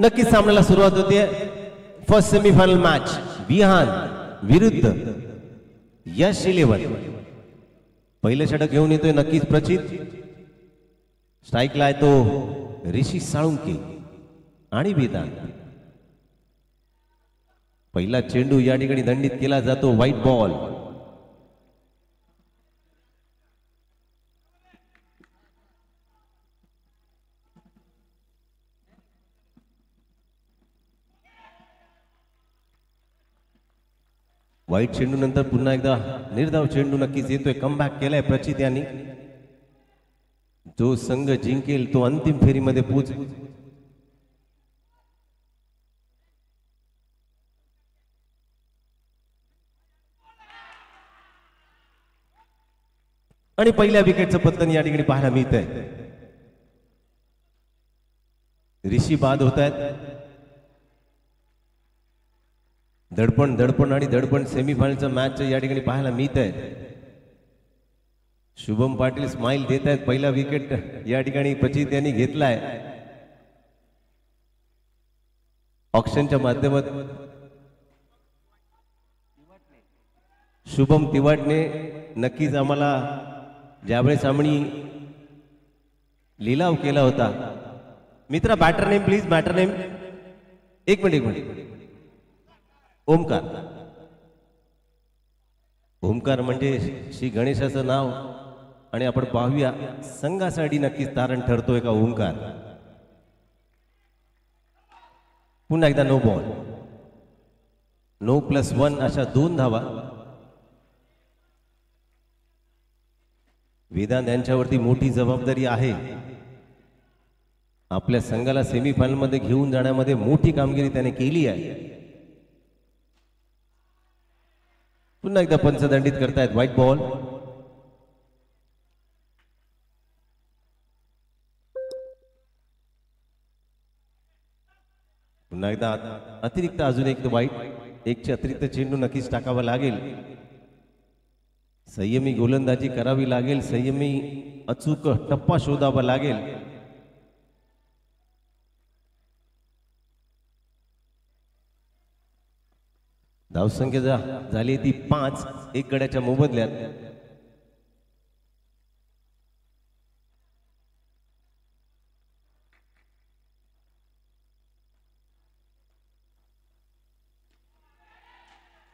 नक्कीच सामन्याला सुरुवात होते. फर्स्ट सेमीफायनल मॅच विहान विरुद्ध यश 11. पहिलं षटक घेऊन येतोय नक्कीच प्रचित. स्ट्राईकला आहे तो ऋषी साळुंके आणि वेदांत. पहिला चेंडू या ठिकाणी दंडित केला जातो. White ball. वाईट चेंडू नंतर पुन्हा एकदा निर्धाव चेंडू नक्कीच येतोय. कमबॅक केलाय प्रचित यांनी. जो संघ जिंकेल तो अंतिम फेरीमध्ये पोहोचेल. आणि पहिल्या विकेटचं पतन या ठिकाणी पाहायला मिळत आहे. ऋषी बाद होत आहेत. दडपण दडपण आणि दडपण सेमीफायनलचा मॅच या ठिकाणी पाहायला मिळत आहे. शुभम पाटील स्माइल देत आहेत. पहिला विकेट या ठिकाणी प्रचित यांनी घेतलाय. ऑक्शनच्या माध्यमातून शुभम तिवाटने नक्कीच आम्हाला ज्यावेळेस आम्ही लिलाव केला होता. Mitra batter name please. Batter name. एक मिनिट. ओमकार. ओमकार म्हणजे श्री गणेशाचं नाव. आणि आपण पाहूया संघासाठी नक्कीच तारण ठरतोय का ओमकार. पुन्हा एकदा नो बॉल. नो +1 अशा 2 धावा. वेदांत यांच्यावरती मोठी जबाबदारी आहे. आपल्या संघाला सेमीफायनल मध्ये घेऊन जाण्यामध्ये मोठी कामगिरी त्याने केली आहे. पुन्हा एकदा पंच दंडित करतायत. White ball. पुन्हा एकदा अतिरिक्त अजून एक वाईट. एकचे अतिरिक्त चेंडू नक्कीच टाकावा लागेल. संयमी गोलंदाजी करावी लागेल. संयमी अचूक टप्पा शोधावा लागेल. धावसंख्या झाली ती 5. 1 गड्याच्या मोबदल्यात.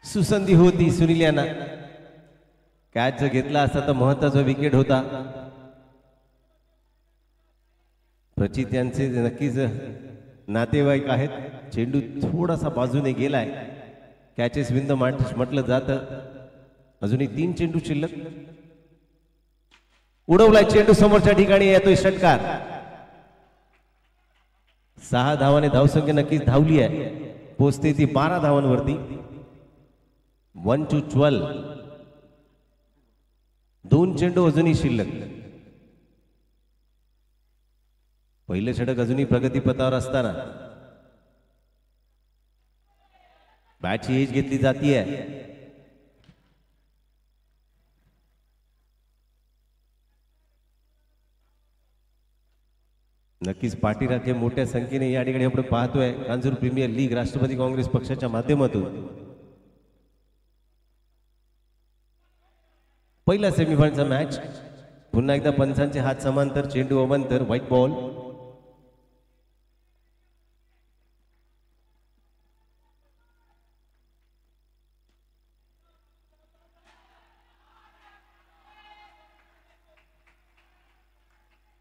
सुसंधी होती सुनील यांना. कॅच जर घेतला असता तर महत्वाचा विकेट होता. प्रचित यांचे नक्कीच नातेवाईक आहेत. चेंडू थोडासा बाजूने गेलाय. कॅचेस विंद म्हटलं जातं. अजूनही 3 चेंडू शिल्लक. उडवलाय चेंडू. समोरच्या ठिकाणी येतोय षटकार. 6 धावाने धावसंख्या नक्कीच धावली आहे. पोचते ती 12 धावांवरती. 1-12. 2 चेंडू अजूनही शिल्लक. पहिलं षटक अजूनही प्रगतीपथावर असताना बॅटची एज घेतली जातीये. नक्कीच पाठीराखे मोठ्या संख्येने या ठिकाणी आपण पाहतोय. कांजूर प्रीमियर लीग राष्ट्रवादी काँग्रेस पक्षाच्या माध्यमातून पहिला सेमीफायनलचा मॅच. पुन्हा एकदा पंचांचे हात समांतर. चेंडू अवांतर. White ball.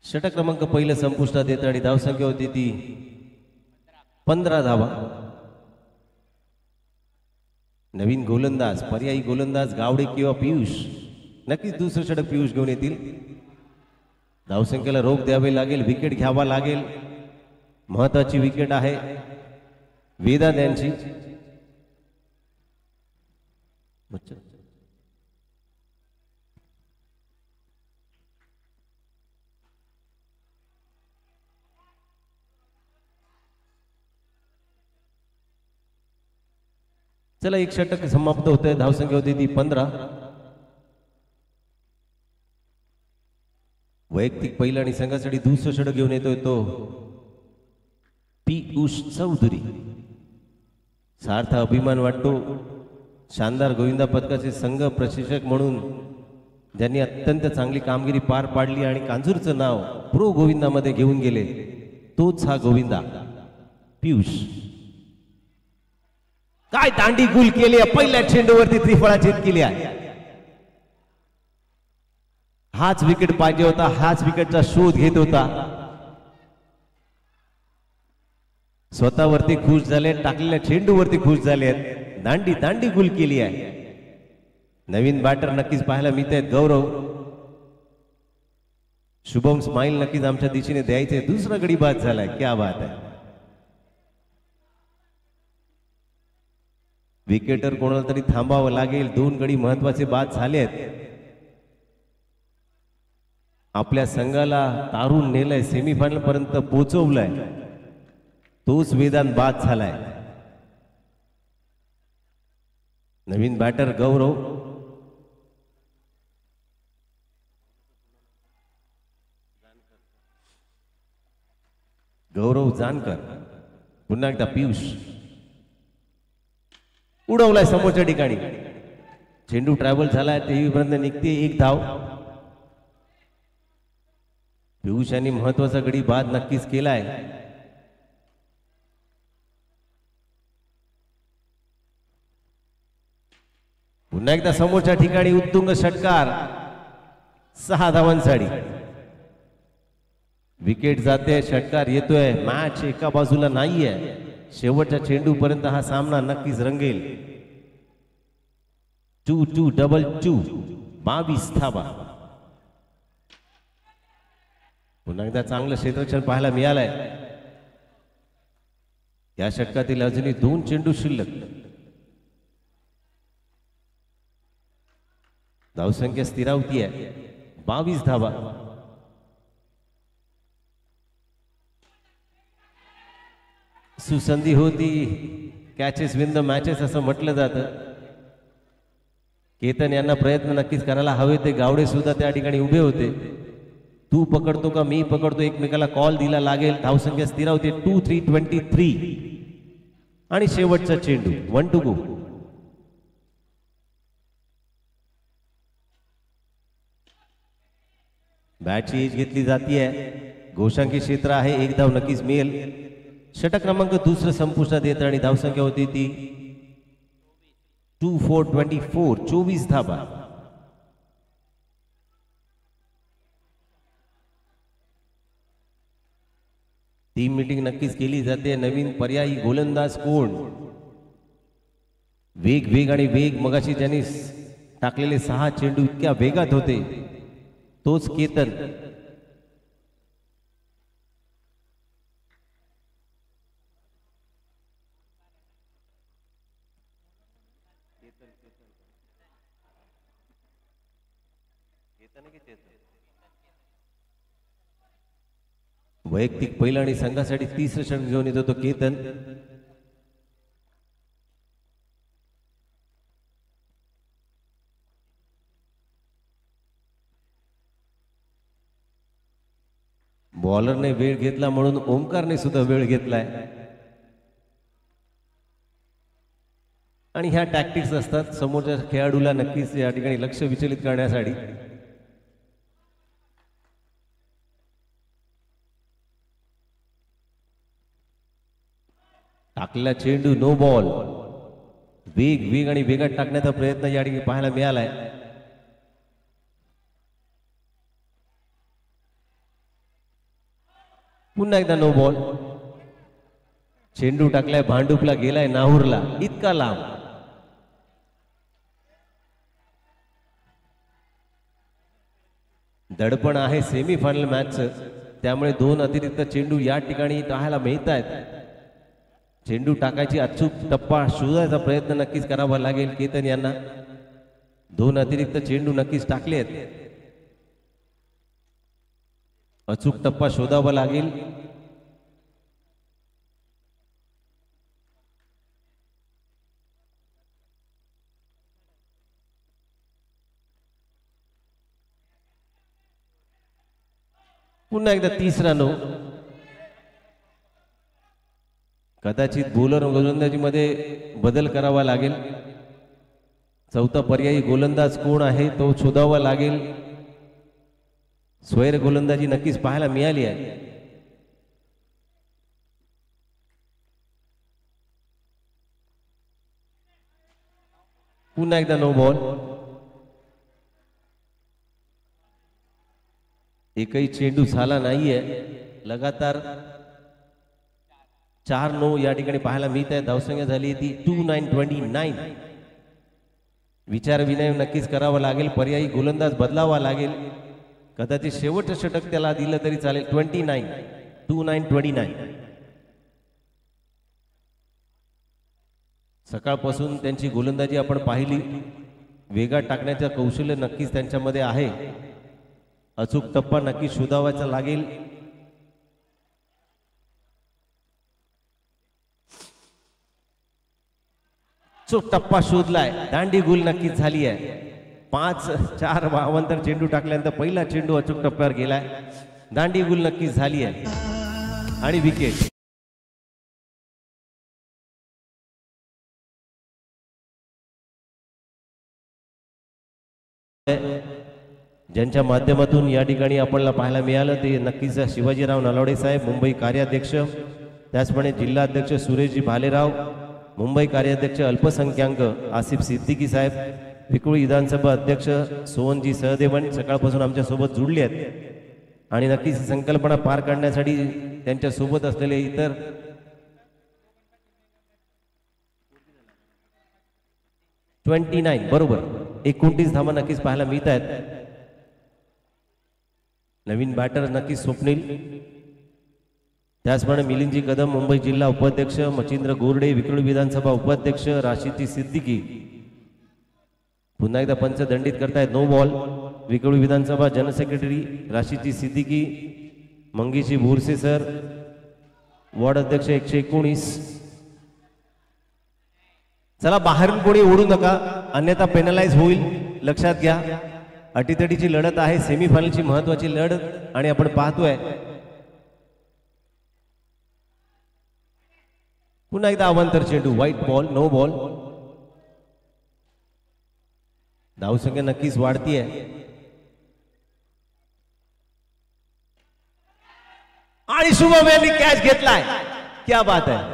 षटक क्रमांक पहिलं संपुष्टात येतं आणि धावसंख्या होती ती 15 धावा. नवीन गोलंदाज पर्यायी गोलंदाज गावडे किंवा पियुष. नक्कीच दुसरं षटक पियुष घेऊन येतील. धावसंख्येला रोख द्यावे लागेल. विकेट घ्यावा लागेल. महत्वाची विकेट आहे वेदांत यांची. चला 1 षटक समाप्त होत आहे. धावसंख्या होती ती 15. वैयक्तिक पहिला आणि संघासाठी दुसरं षटक घेऊन येतोय तो पीयूष चौधरी. सार्थ अभिमान वाटतो शानदार गोविंदा पथकाचे संघ प्रशिक्षक म्हणून ज्यांनी अत्यंत चांगली कामगिरी पार पाडली आणि कांजूरचं नाव प्रो गोविंदामध्ये घेऊन गेले, तोच हा गोविंदा पीयूष. काय दांडी गुल केली आहे, पहिल्या चेंडूवरती त्रिफळा झेत केली आहे. हाच विकेट पाहिजे होता, हाच विकेटचा शोध घेत होता. स्वतःवरती खुश झाले, टाकलेल्या चेंडूवरती खुश झाले आहेत. दांडी दांडी गुल केली आहे. नवीन बॅटर नक्कीच पाहायला मिळत आहेत. गौरव शुभम स्माइल नक्कीच आमच्या दिशेने द्यायचे. दुसरा गडी बाद झालाय. क्या बात आहे. विकेटर कोणाला तरी थांबावं लागेल. 2 गडी महत्वाचे बाद झाले आहेत. आपल्या संघाला तारून नेलंय, सेमीफायनल पर्यंत पोहोचवलंय, तोच वेदांत बाद झालाय. नवीन बॅटर गौरव जानकर. पुन्हा एकदा पीयूष उडवलाय समोरच्या ठिकाणी. चेंडू ट्रॅव्हल झालाय, तेवीपर्यंत निघते 1 धाव. पीयूष यांनी महत्वाचा गडी बाद नक्कीच केलाय. पुन्हा एकदा समोरच्या ठिकाणी उत्तुंग षटकार. 6 धावांसाठी विकेट जाते, षटकार येतोय. मॅच एका बाजूला नाहीये. शेवटच्या चेंडू पर्यंत हा सामना नक्कीच रंगेल. 2-2-2-2 22 धावा. पुन्हा एकदा चांगलं क्षेत्ररक्षण पाहायला मिळालंय. या षटकातील अजूनही 2 चेंडू शिल्लक. धावसंख्या स्थिरावती आहे. 22 धावा. सुसंधी होती. कॅचेस विन द मॅचेस असं म्हटलं जातं. केतन यांना प्रयत्न नक्कीच करायला हवे. ते गावडे सुद्धा त्या ठिकाणी उभे होते. तू पकडतो का मी पकडतो, एकमेकाला कॉल दिला लागेल. धावसंख्या स्थिरावते. 2-3-23 आणि शेवटचा चेंडू 1 to go. बॅटची एज घेतली जातीये. घोषांकी क्षेत्र आहे. 1 धाव नक्कीच मिळेल. षटक क्रमांक 2 संपुष्टात येत आणि धावसंख्या होती ती 2-4-24 24 धावा. टीम मीटिंग नक्कीच केली जाते. नवीन पर्यायी गोलंदाज कोण, वेग आणि वेग. मगाशी ज्यांनी टाकलेले 6 चेंडू इतक्या वेगात होते, तोच केतन. वैयक्तिक पहिला आणि संघासाठी 30 षटक घेऊन येतो तो केतन. बॉलरने वेळ घेतला म्हणून ओमकारने सुद्धा वेळ घेतलाय. आणि ह्या टॅक्टिक्स असतात समोरच्या खेळाडूला नक्कीच या ठिकाणी लक्ष विचलित करण्यासाठी. टाकलेला चेंडू नो बॉल. वेग आणि वेगात टाकण्याचा प्रयत्न या ठिकाणी पाहायला मिळालाय. पुन्हा एकदा नो बॉल. चेंडू टाकलाय भांडुपला, गेलाय नाहूरला. इतका लांब. दडपण आहे सेमीफायनल मॅचचं, त्यामुळे 2 अतिरिक्त चेंडू या ठिकाणी पाहायला मिळत आहेत. चेंडू टाकायची अचूक टप्पा शोधायचा प्रयत्न नक्कीच करावा लागेल केतन यांना. 2 अतिरिक्त चेंडू नक्कीच टाकले आहेत. अचूक टप्पा शोधावा लागेल. पुन्हा एकदा 3रा नो. कदाचित बॉलर गोलंदाजीमध्ये बदल करावा लागेल. चौथा पर्यायी गोलंदाज कोण आहे तो शोधावा लागेल. स्वैर गोलंदाजी नक्कीच पाहायला मिळाली आहे. पुन्हा एकदा नो बॉल. एकही चेंडू झाला नाहीये. लगातार 4 नो या ठिकाणी पाहायला मिळत आहे. धावसंख्या झाली ती 2929. विचार विनय नक्कीच करावा लागेल. पर्यायी गोलंदाज बदलावा लागेल. कदाचित शेवटचं षटक त्याला दिलं तरी चालेल. 29 सकाळपासून त्यांची गोलंदाजी आपण पाहिली. वेगात टाकण्याचं कौशल्य नक्कीच त्यांच्यामध्ये आहे. अचूक टप्पा नक्की शोधावायचा लागेल. चूक टप्पा शोधलाय. दांडी गुल नक्कीच झाली आहे. 5-4 अवांतर चेंडू टाकल्यानंतर पहिला चेंडू अचूक टप्प्यावर गेलाय. दांडी गुल नक्कीच झाली आहे आणि विकेट. ज्यांच्या माध्यमातून या ठिकाणी आपल्याला पाहायला मिळालं ते नक्कीच शिवाजीराव नलावडे साहेब, मुंबई कार्याध्यक्ष, त्याचप्रमाणे जिल्हाध्यक्ष सुरेशजी भालेराव, मुंबई कार्याध्यक्ष अल्पसंख्याक आसिफ सिद्दीकी साहेब, विक्रोळी विधानसभा अध्यक्ष सोहनजी सहदेवन सकाळपासून आमच्या सोबत जुळले आहेत आणि नक्कीच संकल्पना पार काढण्यासाठी त्यांच्या सोबत असलेले इतर 29 बरोबर 29 धावा नक्कीच पाहायला मिळत आहेत. नवीन बॅटर नक्कीच स्वप्नील, त्याचप्रमाणे मिलिंदजी कदम मुंबई जिल्हा उपाध्यक्ष, मच्छिंद्र गोरडे विक्रोळी विधानसभा उपाध्यक्ष, राशीदजी सिद्दीकी. पुन्हा एकदा पंच दंडित करतायत. No ball. विक्रोळी विधानसभा जनरल सेक्रेटरी राशीदजी सिद्दीकी, मंगेशी बोरसे सर, वॉर्ड अध्यक्ष 119. चला बाहेरून कोणी उडू नका अन्यथा पेनलाइज होईल. लक्षात घ्या अटीतटीची लढत आहे. सेमीफायनलची महत्वाची लढत आणि आपण पाहतोय पुन्हा एकदा अवांतर चेंडू. Wide ball. No ball. धावसंख्या नक्कीच वाढतीये. आणि शुभम यांनी कॅच घेतलाय. क्या बात आहे.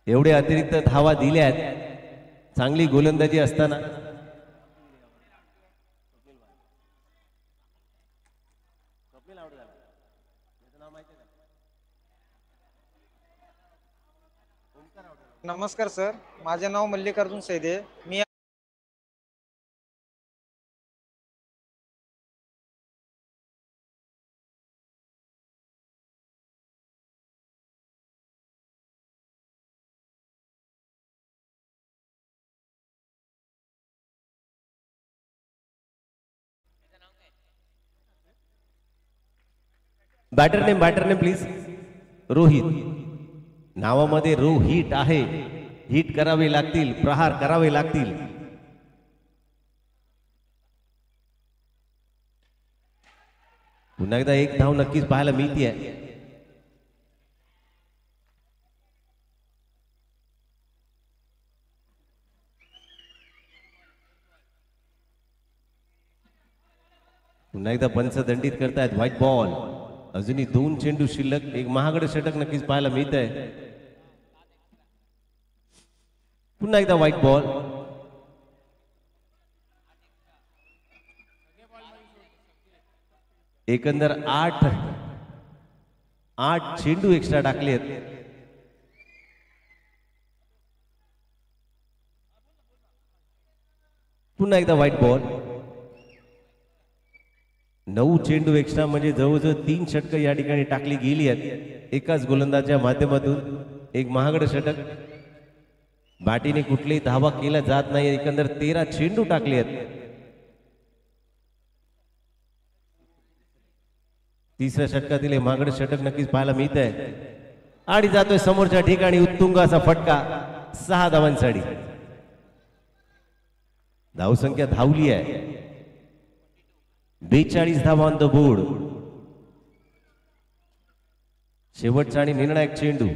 एवढे अतिरिक्त धावा दिल्या आहेत चांगली गोलंदाजी असताना. नमस्कार सर, माझे नाव मल्लिकार्जुन सैदे. मी बॅटर नेम प्लीज. रोहित. नावामध्ये रोहित आहे. हिट करावे लागतील, प्रहार करावे लागतील. पुन्हा एकदा एक धाव नक्कीच पाहायला मिळते. पुन्हा एकदा पंच दंडित करतायत. White ball. अजूनही 2 चेंडू शिल्लक. एक महागडे षटक नक्कीच पाहायला मिळत आहे. पुन्हा एकदा व्हाईट बॉल. एकंदर 8 चेंडू एक्स्ट्रा टाकलेत. पुन्हा एकदा व्हाईट बॉल. 9 चेंडू एक्स्ट्रा म्हणजे जवळजवळ 3 षटकं या ठिकाणी टाकली गेली आहेत एकाच गोलंदाजाच्या माध्यमातून. एक महागड षटक. बाटीने कुठलीही धावा केला जात नाही. एकंदर 13 चेंडू टाकले आहेत. तिसऱ्या षटकातील महागड षटक नक्कीच पाहायला मिळत आहे आणि जातोय समोरच्या ठिकाणी उत्तुंग असा फटका. 6 धावांसाठी. धावसंख्या धावली आहे. 42 धावा ऑन द बोर्ड. शेवटचा आणि निर्णायक चेंडू.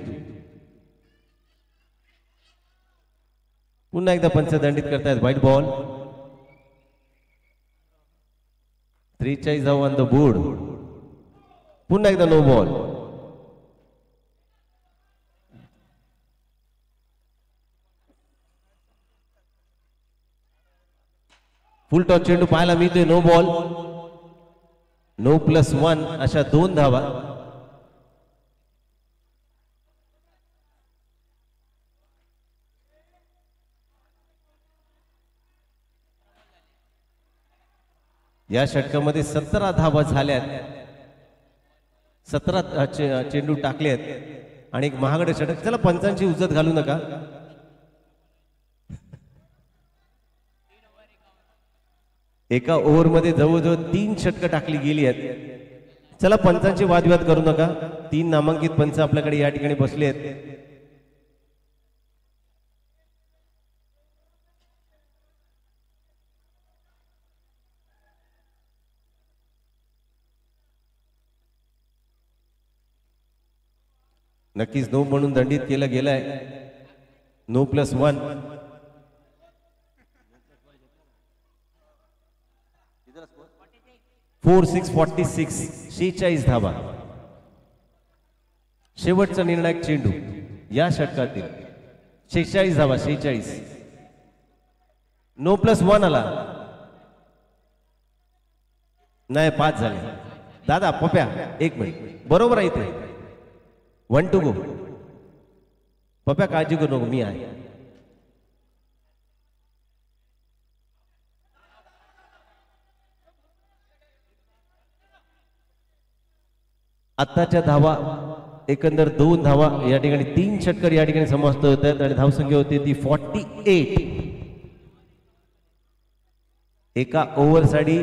पुन्हा एकदा पंच दंडित करतायत. White ball. 43 धावा ऑन द बोर्ड. पुन्हा एकदा नो बॉल. फुल टॉस चेंडू पाहायला मिळतोय. No ball. नो +1 अशा 2 धावा. या षटकामध्ये 17 धावा झाल्यात. 17 चेंडू टाकलेत आणि एक महागडे षटक. चला पंचांची उजत घालू नका. एका ओव्हरमध्ये जवळजवळ 3 षटकं टाकली गेली आहेत. चला पंचांचे वादविवाद करू नका. 3 नामांकित पंच आपल्याकडे या ठिकाणी बसले आहेत. नक्कीच नो म्हणून दंडित केलं गेलंय. नो +1. 46 धावा. शेवटचा निर्णायक चेंडू या षटकातील. 46 धावा. 46. नो +1 आला नाही. 5 झाले. दादा पप्या 1 मिनिट. बरोबर आहे इथे. 1 to go. पप्या काळजी करू नको, मी आहे. आत्ताच्या धावा एकंदर 2 धावा या ठिकाणी. 3 षटकर या ठिकाणी समाप्त होत आहेत आणि धावसंख्या होती ती 48. एका ओव्हरसाठी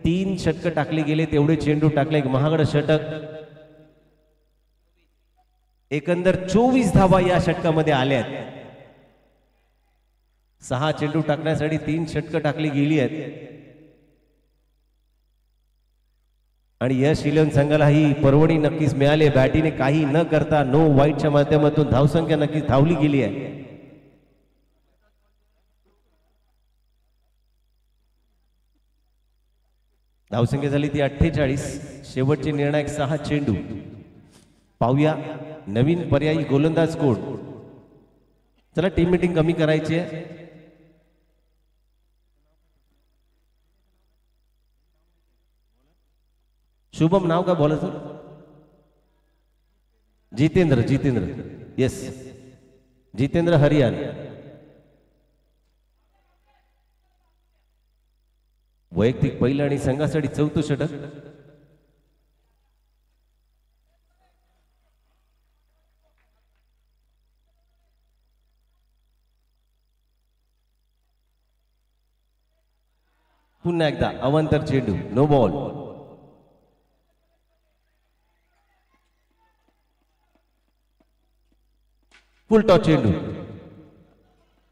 3 षटक टाकले गेले. तेवढे चेंडू टाकले. एक महागड षटक. एकंदर 24 धावा या षटकामध्ये आल्या आहेत. 6 चेंडू टाकण्यासाठी 3 षटकं टाकली गेली आहेत आणि यश इलेव्हन संघाला ही पर्वणी नक्कीच मिळाली. बॅटीने काही न करता नो वाईटच्या माध्यमातून धावसंख्या नक्कीच धावली गेली आहे. धावसंख्या झाली ती 48. शेवटचे निर्णायक 6 चेंडू. पाहूया नवीन पर्यायी गोलंदाज कोण. चला टीम मीटिंग कमी करायची आहे. शुभम नाव काय बोलायचं. जितेंद्र. येस, जितेंद्र हरियान. वैयक्तिक पहिलं आणि संघासाठी 4थं षटक. पुन्हा एकदा अवांतर चेंडू. No ball. फुल टॉस चेंडू.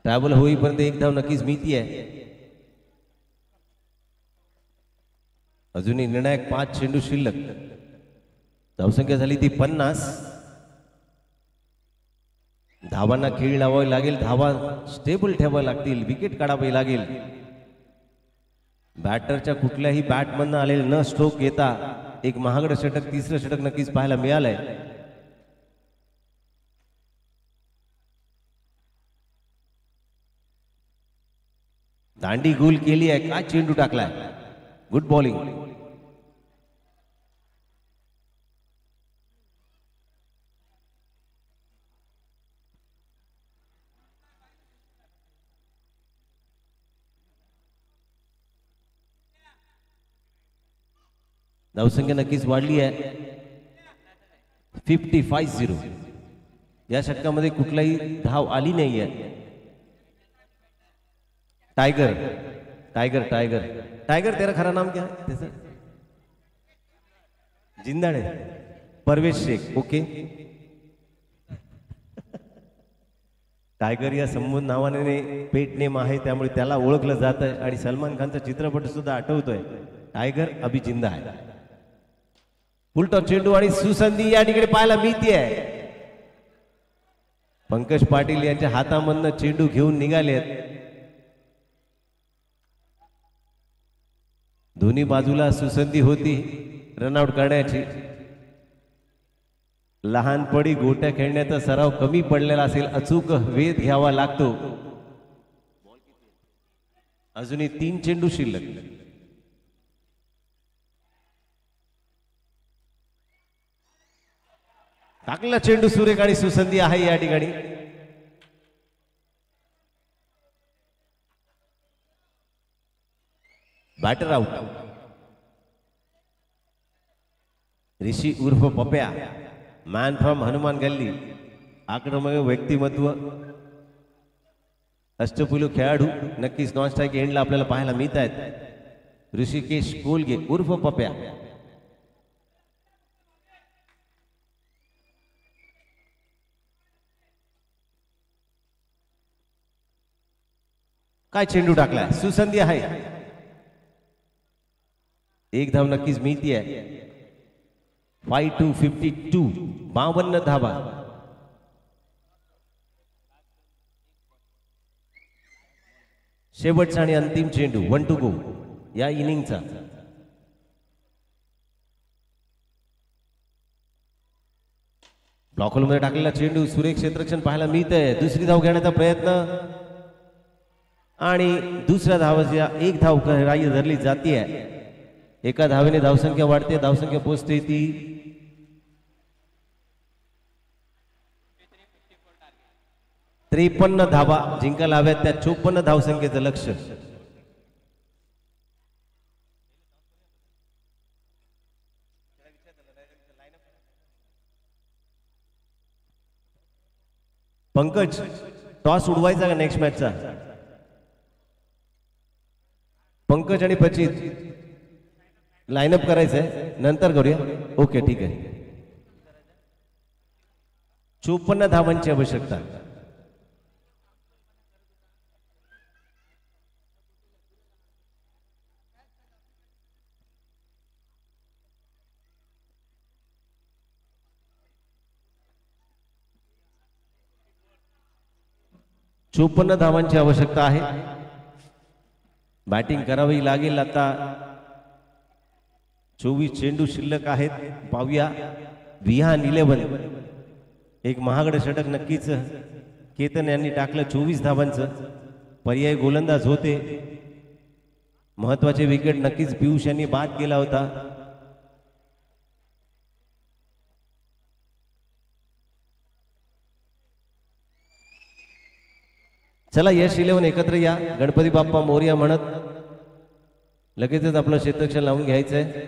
ट्रॅव्हल होईपर्यंत 1 धाव नक्कीच मिळती आहे. अजूनही निर्णायक 5 चेंडू शिल्लक. धावसंख्या झाली ती 50. धावांना खेळ लावावी लागेल. धावा स्टेबल ठेवाव्या लागतील. विकेट काढावी लागेल. बॅटरच्या कुठल्याही बॅटमधनं आलेले न स्ट्रोक घेता एक महागड षटक, 3रं षटक नक्कीच पाहायला मिळालंय. दांडी गोल केली आहे. काय चेंडू टाकलाय. Good bowling. धावसंख्या नक्कीच वाढली आहे. 55-0. या षटकामध्ये कुठलाही धाव आली नाही आहे. टाइगर तेरा खरा नाम क्या है. जिंदाडे. परवेश शेख. ओके. टायगर या संबोधन नावाने पेट नेम आहे, त्यामुळे त्याला ओळखलं जात आहे आणि सलमान खानचा चित्रपट सुद्धा आठवतोय. टायगर अभी जिंदा आहे. फुलटॉस चेंडू आणि सुसंधी या ठिकाणी पाहायला मिळतेय. पंकज पाटील यांच्या हातामधनं चेंडू घेऊन निघालेत. दोन्ही बाजूला सुसंधी होती रनआउट करण्याची. लहानपणी गोट्या खेळण्याचा सराव कमी पडलेला असेल, अचूक वेध घ्यावा लागतो. अजूनही 3 चेंडू शिल्लक. टाकला चेंडू सुरेख आणि सुसंधी आहे या ठिकाणी. Batter out. ऋषी उर्फ पप्या, मॅन फ्रॉम हनुमान गल्ली, आक्रमक व्यक्तिमत्व, अष्टपैलू खेळाडू नक्कीच नॉन स्ट्राईक एंडला आपल्याला पाहायला मिळत आहेत. ऋषिकेश कोलगे उर्फ पप्या. काय चेंडू टाकलाय, सुसंधी आहे. एक धाव नक्कीच मिळती आहे. 5-52, 52 धावा. शेवटचा आणि अंतिम चेंडू 1 to go या इनिंगचा. ब्लॉक होलमध्ये टाकलेला चेंडू सुरेख क्षेत्ररक्षण पाहायला मिळतंय. दुसरी धाव घेण्याचा प्रयत्न आणि दुसऱ्या धावाच्या एक धाव ग्राह्य धरली जाते. एका धावेने धावसंख्या वाढते, धावसंख्या पोहोचते ती 53 धावा जिंकायला हव्यात. त्या 54 धावसंख्येचं लक्ष. पंकज, टॉस उडवायचा का नेक्स्ट मॅचचा? पंकज आणि पचित लाईनअप करायचंय, नंतर करूया. ओके ठीक आहे. 54 धावांची आवश्यकता. चोपन्न धावांची आवश्यकता आहे. बॅटिंग करावी लागेल आता. 24 चेंडू शिल्लक आहेत. पाहूया विहान 11. एक महागडं षटक नक्कीच केतन यांनी टाकलं 24 धावांचं. पर्यायी गोलंदाज होते. महत्वाचे विकेट नक्कीच पियुष यांनी बाद केला होता. चला यश 11 एकत्र या. गणपती बाप्पा मोरया म्हणत लगेचच आपलं क्षेत्ररक्षण लावून घ्यायचंय.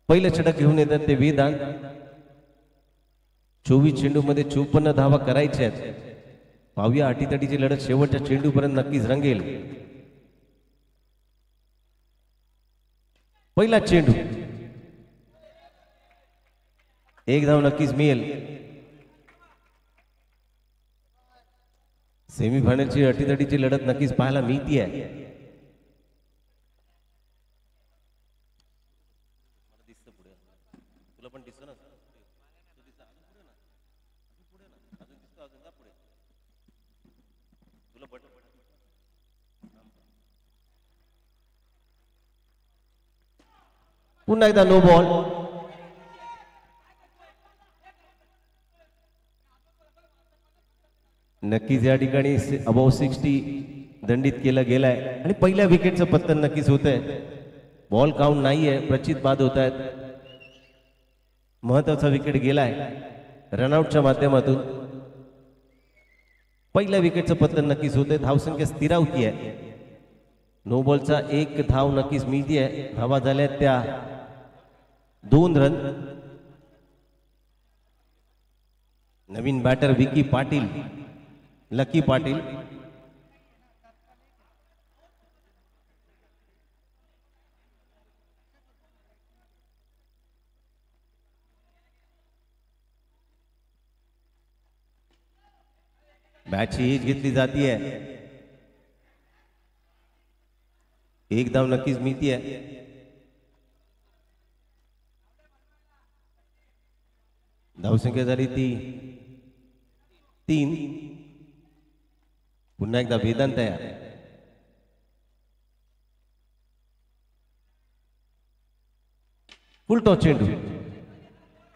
पहिलं षटक घेऊन येतात ते वेदांत. 24 चेंडू मध्ये 54 धावा करायच्या आहेत. पाहूया अटीतटीची लढत शेवटच्या चेंडूपर्यंत नक्कीच रंगेल. पहिला चेंडू, एक धाव नक्कीच मिळेल. सेमीफायनलची अटीतटीची लढत नक्कीच पाहायला मिळती आहे. पुन्हा एकदा नो बॉल. नक्कीच या ठिकाणी अबाव 60 दंडित केलं गेलाय आणि पहिल्या विकेटचं पतन नक्कीच होत आहे. बॉल काउंट नाहीये, प्रचित बाद होत आहेत. महत्वाचा विकेट गेलाय रनआउटच्या माध्यमातून. पहिल्या विकेटचं पतन नक्कीच होत आहे. धावसंख्या स्थिरावती आहे. नो बॉलचा 1 धाव नक्कीच मिळतीये. धावा झाल्या त्या 2 रन. नवीन बॅटर विकी पाटील, लकी पाटील. बॅटची एज घेतली जातीये. 1 धाव नक्कीच मिळतीये. धावसंख्या झाली ती 3. पुन्हा एकदा वेदांत तयार. फुल टॉस चेंडू.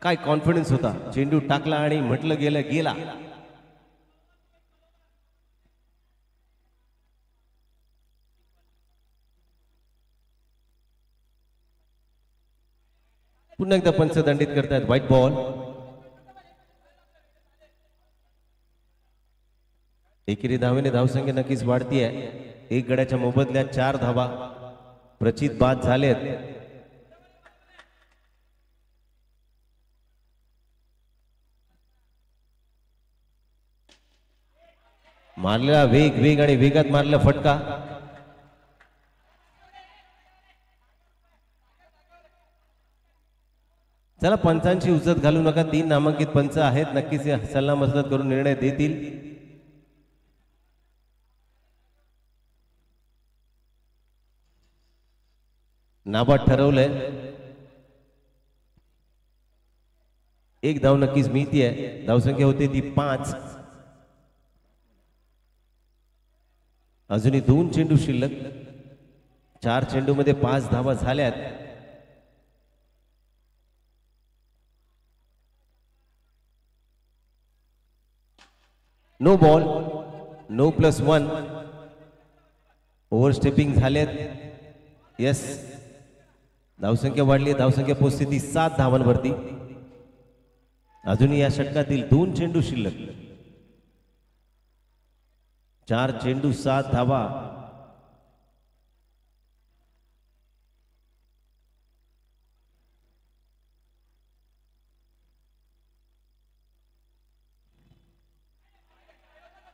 काय कॉन्फिडन्स होता. चेंडू टाकला आणि म्हटलं गेलं गेला. पुन्हा एकदा पंच दंडित करतायत. White ball. एकेरी धावेने धावसंख्या नक्कीच वाढतीये. 1 गड्याच्या मोबदल्यात 4 धावा. प्रचित बाद झालेत. मारलेला वेग आणि वेगात मारलेला फटका. चला, पंचांची उजत घालू नका. 3 नामांकित पंच आहेत. नक्कीच सल्लामसलत करून निर्णय देतील. नाबाद ठरवलंय. 1 धाव नक्कीच मिळतीये. धावसंख्या होते ती 5. अजूनही 2 चेंडू शिल्लक. 4 चेंडू मध्ये 5 धावा झाल्यात. No ball. नो +1. ओव्हरस्टेपिंग झालेत. यस, धावसंख्या वाढली. धावसंख्या पोहोचते ती 7 धावांवरती. अजूनही या षटकातील 2 चेंडू शिल्लक. 4 चेंडू 7 धावा.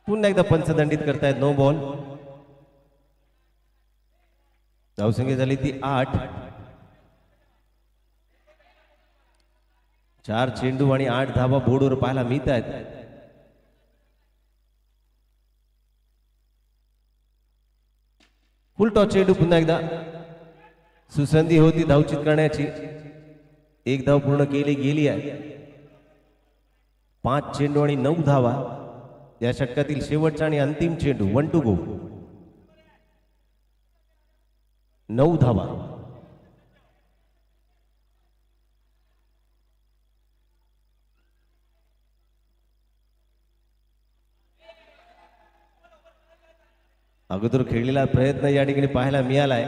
पुन्हा एकदा पंच दंडित करतायत. No ball. धावसंख्या झाली ती 8. 4 चेंडू आणि 8 धावा बोर्डवर पाहायला मिळत आहेत. फुल टॉस चेंडू. पुन्हा एकदा सुसंधी होती धावचित करण्याची. 1 धाव पूर्ण केली गेली आहे. 5 चेंडू आणि 9 धावा. या षटकातील शेवटचा आणि अंतिम चेंडू. 1 टू गो. 9 धावा. अगोदर खेळलेला प्रयत्न या ठिकाणी पाहायला मिळालाय.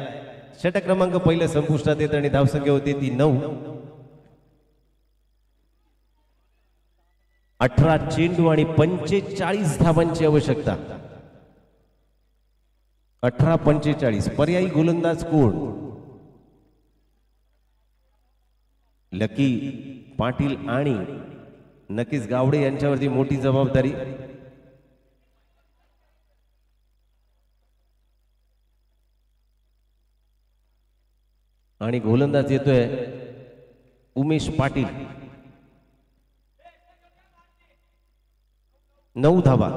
षटक क्रमांक पहिल्या संपुष्टात येत आणि धावसंख्या होती ती 9. 18 चेंडू आणि 45 धावांची आवश्यकता. 18-45. पर्यायी गोलंदाज कोण? लकी पाटील आणि नक्कीच गावडे यांच्यावरती मोठी जबाबदारी. आणि गोलंदाज येतोय उमेश पाटील. 9 धावा.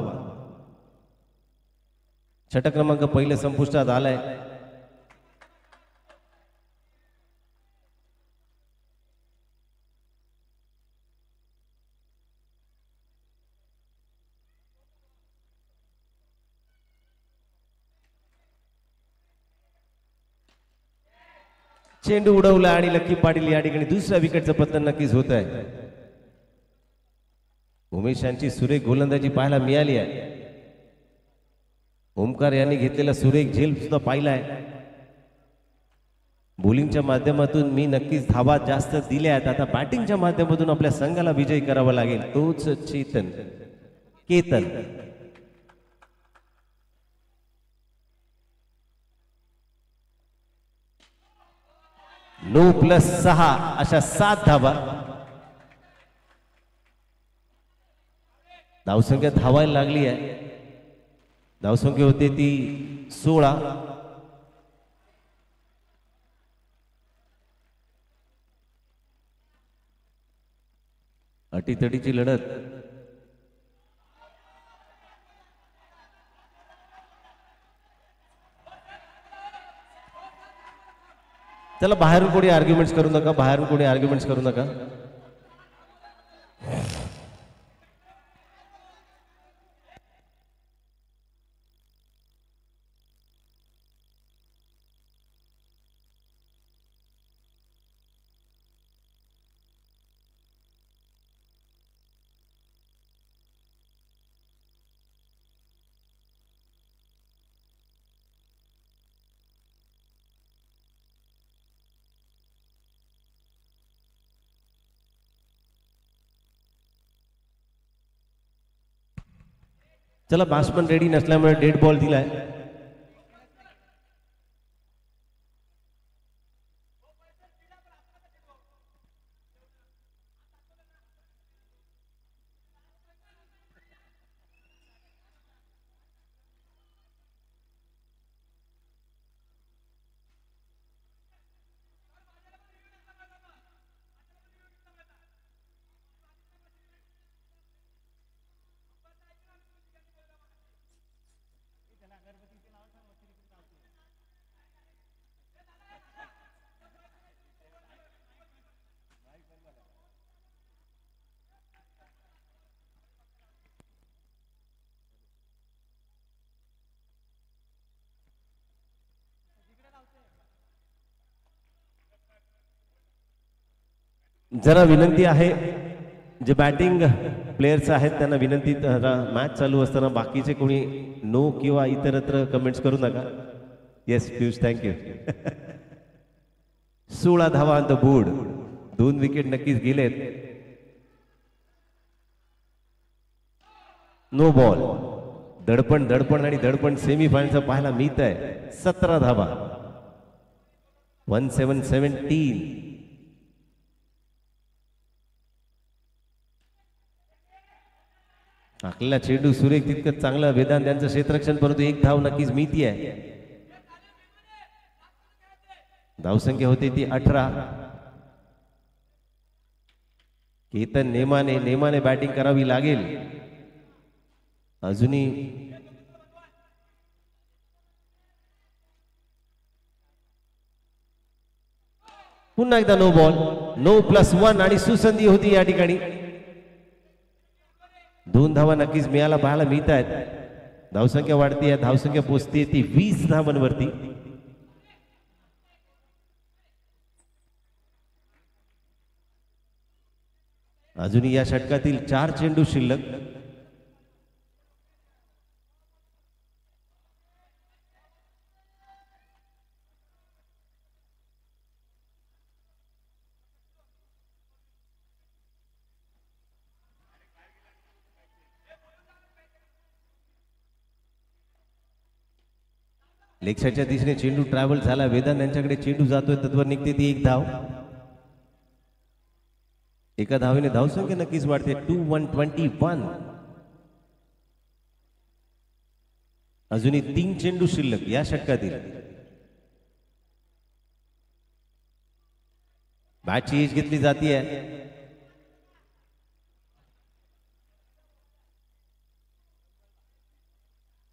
षटक क्रमांक पहिल्या संपुष्टात आलाय. चेंडू उडवला आणि लकी पाटील या ठिकाणी दुसऱ्या विकेटचं पतन नक्कीच होत आहे. उमेश यांची सुरेख गोलंदाजी पाहायला मिळाली आहे. ओमकार यांनी घेतलेला सुरेख झेल सुद्धा पाहिलाय. बॉलिंगच्या माध्यमातून मी नक्कीच धावा जास्त दिल्यात. आता बॅटिंगच्या माध्यमातून आपल्या संघाला विजयी करावा लागेल. तोच चेतन केतन. 9+6 अशा 7 धावा. धावसंख्या धावायला लागली आहे. धावसंख्या होते ती 16. अटीतडीची लढत. चला बाहेरून कोणी आर्ग्युमेंट्स करू नका. बाहेरून कोणी आर्ग्युमेंट्स करू नका. चला बॅट्समन रेडी नसल्यामुळे डेड बॉल दिलाय. जरा विनंती आहे, जे बॅटिंग प्लेयर्स आहेत त्यांना विनंती, मॅच चालू असताना बाकीचे कोणी नो किंवा इतरत्र कमेंट्स करू नका. Yes Piyush, thank you. 16 धावा ऑन द बोर्ड. 2 विकेट नक्कीच गेलेत. No ball. दडपण दडपण आणि दडपण सेमीफायनलचा पाहायला मिळत आहे. 17 धावा. 1717. आखलेला चेंडू सुरेख तितकं चांगलं वेदांत त्यांचं क्षेत्ररक्षण, परंतु 1 धाव नक्कीच मिळती आहे. धावसंख्या होते ती 18. केतन नेमाने बॅटिंग करावी लागेल. अजूनही पुन्हा एकदा नो बॉल. 9+1 आणि सुसंधी होती या ठिकाणी. 2 धावा नक्कीच मिळायला पाहायला मिळत आहेत. धावसंख्या वाढती आहे. धावसंख्या पोचते ती 20 धावांवरती. अजूनही या षटकातील 4 चेंडू शिल्लक. लेग साईडच्या दिशेने चेंडू ट्रॅव्हल झाला. वेदांत यांच्याकडे चेंडू जातोय. तत्वर निघते ती 1 धाव. एका धावेने धावसंख्या नक्कीच वाढते. 2-1-21. अजूनही 3 चेंडू शिल्लक या षटकातील. बॅटची एज घेतली जाते.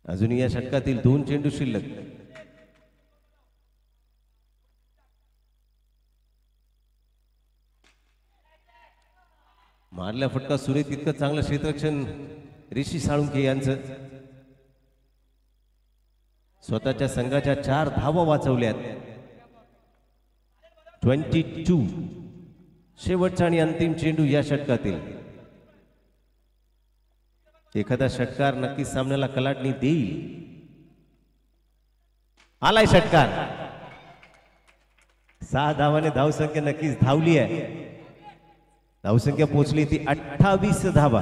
अजूनही या षटकातील 2 चेंडू शिल्लक. मारल्या फटका सुरेख तितकं चांगलं क्षेत्ररक्षण ऋषी साळुंखे यांचं. स्वतःच्या संघाच्या 4 धावा वाचवल्यात. 22. शेवटचा आणि अंतिम चेंडू या षटकातील. एखादा षटकार नक्कीच सामन्याला कलाटणी देईल. आलाय षटकार. 6 धावाने धावसंख्या नक्कीच धावली आहे. धावसंख्या पोहोचली ती 28 धावा.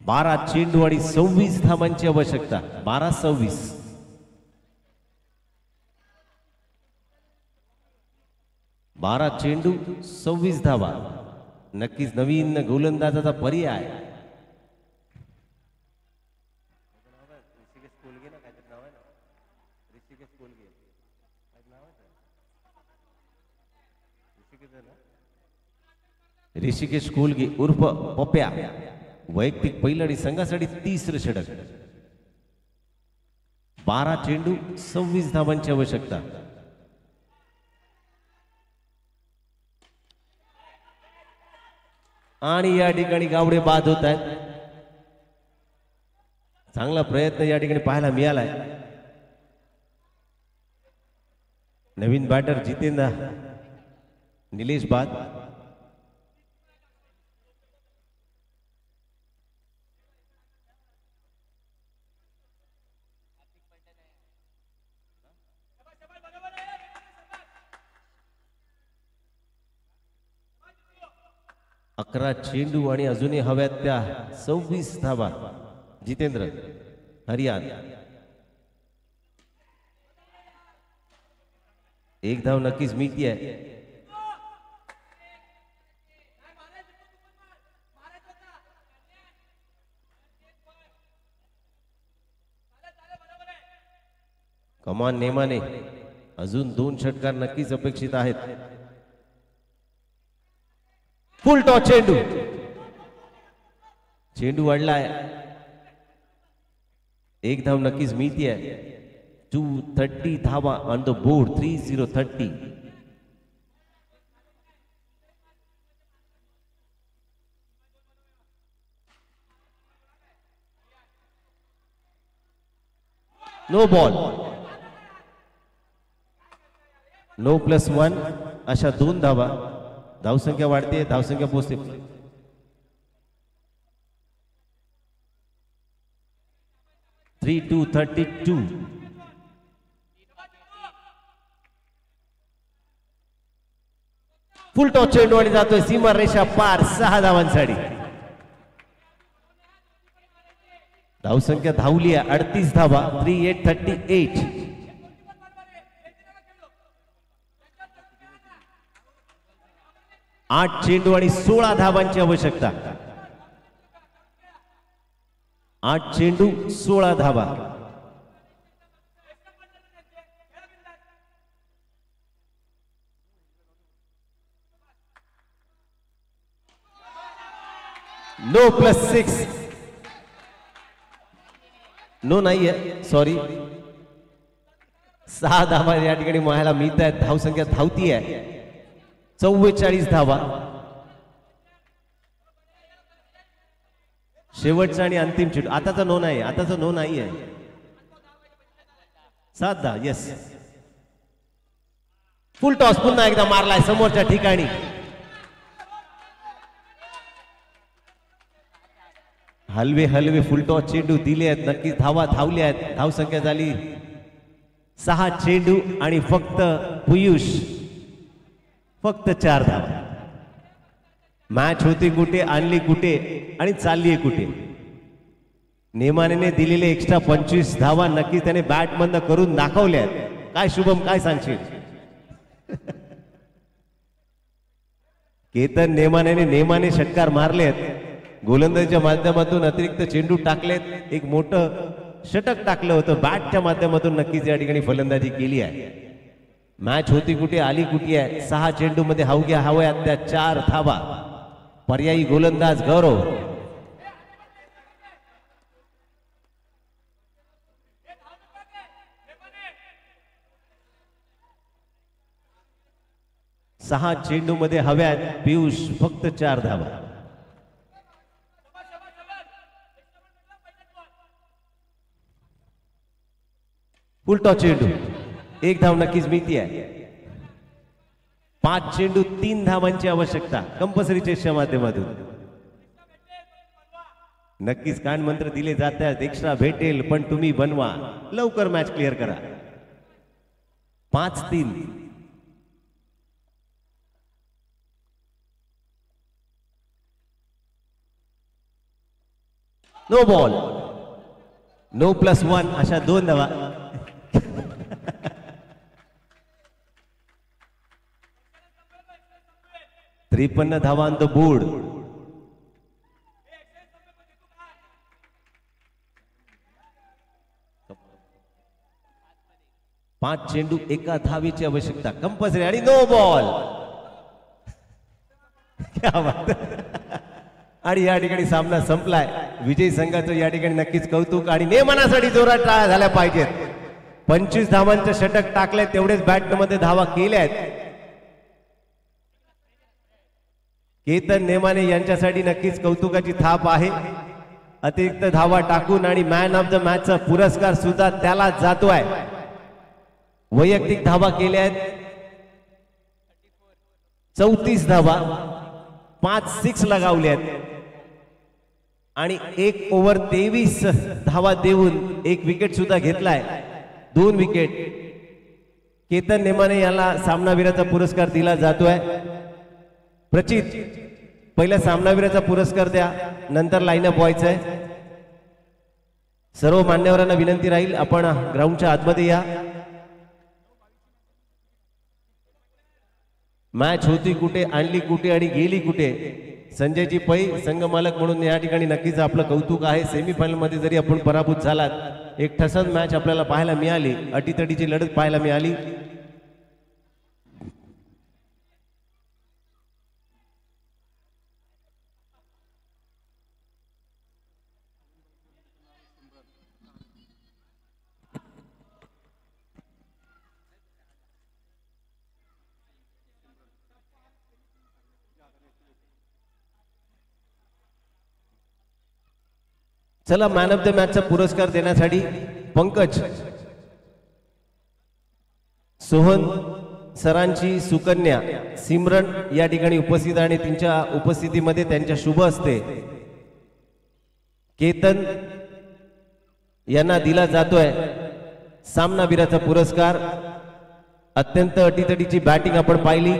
12 चेंडू आणि 26 धावांची आवश्यकता. 12-26. 12 चेंडू 26 धावा. नक्कीच नवीन गोलंदाजाचा पर्याय. ऋषिकेश कोलगे उर्फ पप्या. वैयक्तिक पहिलं आणि संघासाठी 30रं षटक. 12 चेंडू 26 धावांची आवश्यकता. आणि या ठिकाणी गावडे बाद होत आहेत. चांगला प्रयत्न या ठिकाणी पाहायला मिळालाय. नवीन बॅटर जितेंद्र निलेश बाद. अकरा चेंडू आणि अजूनही हव्यात त्या 26 धावा. जितेंद्र हरियाण. एक धाव नक्कीच मिळती आहे. कमान नेमाने अजून 2 षटकार नक्कीच अपेक्षित आहेत. फुल टॉस चेंडू. चेंडू वाढलाय. एक धाव नक्कीच मिळती आहे. 230 धावा on the board. 30-30. No ball. No +1 अशा 2 धावा. धावसंख्या वाढते. धावसंख्या पोहोचते 3-32. फुल टॉस चेंडू आणि जातोय सीमा रेषा पार. 6 धावांसाठी. धावसंख्या धावली आहे 38 धावा. 38-38. 8 चेंडू आणि 16 धावांची आवश्यकता. 8 चेंडू 16 धावा. नो +6. नो नाहीये. सॉरी. 6 धावा या ठिकाणी माहायला मिळत आहेत. धावसंख्या धावती आहे 44 धावा. शेवटचा आणि अंतिम चेंडू. आताचा नो नाही. आताचा नो नाही आहे. 7 धावा. येस. फुल टॉस पुन्हा एकदा मारलाय समोरच्या ठिकाणी. हलवे हलवे फुल टॉस चेंडू दिले आहेत. नक्कीच धावा धावल्या आहेत. धावसंख्या झाली 6 चेंडू आणि फक्त पियुष फक्त 4 धावा. मॅच होती कुठे, आणली कुठे आणि चालली कुठे. नेमाने दिलेले एक्स्ट्रा 25 धावा नक्कीच त्याने बॅटमधनं करून दाखवल्या. काय शुभम, काय सांगशील? केतन नेमाने षटकार मारलेत. गोलंदाजीच्या माध्यमातून अतिरिक्त चेंडू टाकलेत. एक मोठं षटक टाकलं होतं. बॅटच्या माध्यमातून नक्कीच या ठिकाणी फलंदाजी केली आहे. मॅच होती कुठे, आली कुठे आहे. 6 चेंडू मध्ये हव्यात त्या 4 धावा. पर्यायी गोलंदाज गौरव. सहा चेंडू मध्ये हव्यात पियुष फक्त 4 धावा. फुल टॉस चेंडू. 1 धाव नक्कीच मिळती आहे. 5 चेंडू 3 धावांची आवश्यकता कंपल्सरी चेसच्या माध्यमातून. नक्कीच कान मंत्र दिले जातात, एक्स्ट्रा भेटेल, पण तुम्ही बनवा लवकर, मॅच क्लिअर करा. 5-3. नो बॉल, नो +1 अशा 2 धावा. 53 धावा ऑन द बोर्ड. पाच चेंडू एका धावेची आवश्यकता कंपल्सरी आणि नो बॉल. क्या बात. आणि या ठिकाणी सामना संपलाय. विजयी संघाचं या ठिकाणी नक्कीच कौतुक आणि नेमनासाठी जोरात टाळ्या झाल्या पाहिजेत. 25 धावांचे षटक टाकले, तेवढेच बॅटमध्ये धावा केल्यात. केतन नेमाने यांच्यासाठी नक्कीच कौतुकाची थाप आहे. अतिरिक्त धावा टाकून आणि मॅन ऑफ द मॅचचा पुरस्कार सुद्धा त्याला जातोय. वैयक्तिक धावा केल्या आहेत 34 धावा, 5 6 लगावल्यात आणि 1 ओव्हर 23 धावा देऊन 1 विकेट सुद्धा घेतलाय. 2 विकेट. केतन नेमाने याला सामनावीराचा पुरस्कार दिला जातोय. प्रचित, पहिल्या सामनावीराचा पुरस्कार द्या, नंतर लाईनअप व्हायचंय. सर्व मान्यवरांना विनंती राहील, आपण ग्राउंडच्या आतमध्ये या. मॅच होती कुठे, आणली कुठे आणि गेली कुठे. संजयजी पै संघ मालक म्हणून या ठिकाणी नक्कीच आपलं कौतुक आहे. सेमीफायनल मध्ये जरी आपण पराभूत झालात, एक ठसद मॅच आपल्याला पाहायला मिळाली, अटीतटीची लढत पाहायला मिळाली. चला, मॅन ऑफ द मॅचचा पुरस्कार देण्यासाठी पंकज, सोहन सरांची सुकन्या सिमरन या ठिकाणी उपस्थित आणि त्यांच्या उपस्थितीमध्ये त्यांच्या शुभ हस्ते केतन यांना दिला जातोय सामनावीराचा पुरस्कार. अत्यंत अटीतटीची बॅटिंग आपण पाहिली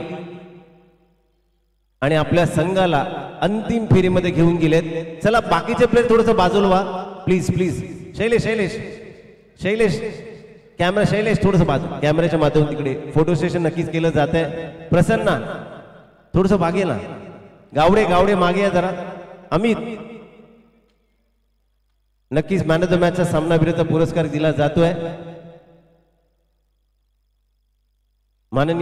आणि आपल्या संघाला अंतिम फेरीमध्ये घेऊन गेलेत. चला, बाकीचे प्लेयर थोडंसं बाजूला व्हा please please. Shailesh camera, Shailesh थोडंसं बाजू, कॅमेऱ्याच्या माध्यमातून तिकडे फोटो सेशन नक्कीच केलं जात आहे. प्रसन्ना थोडंसं मागे ना. गावडे मागे या जरा. अमित, नक्कीच मॅन ऑफ द मॅचचा सामनावीराचा पुरस्कार दिला जातोय. माननीय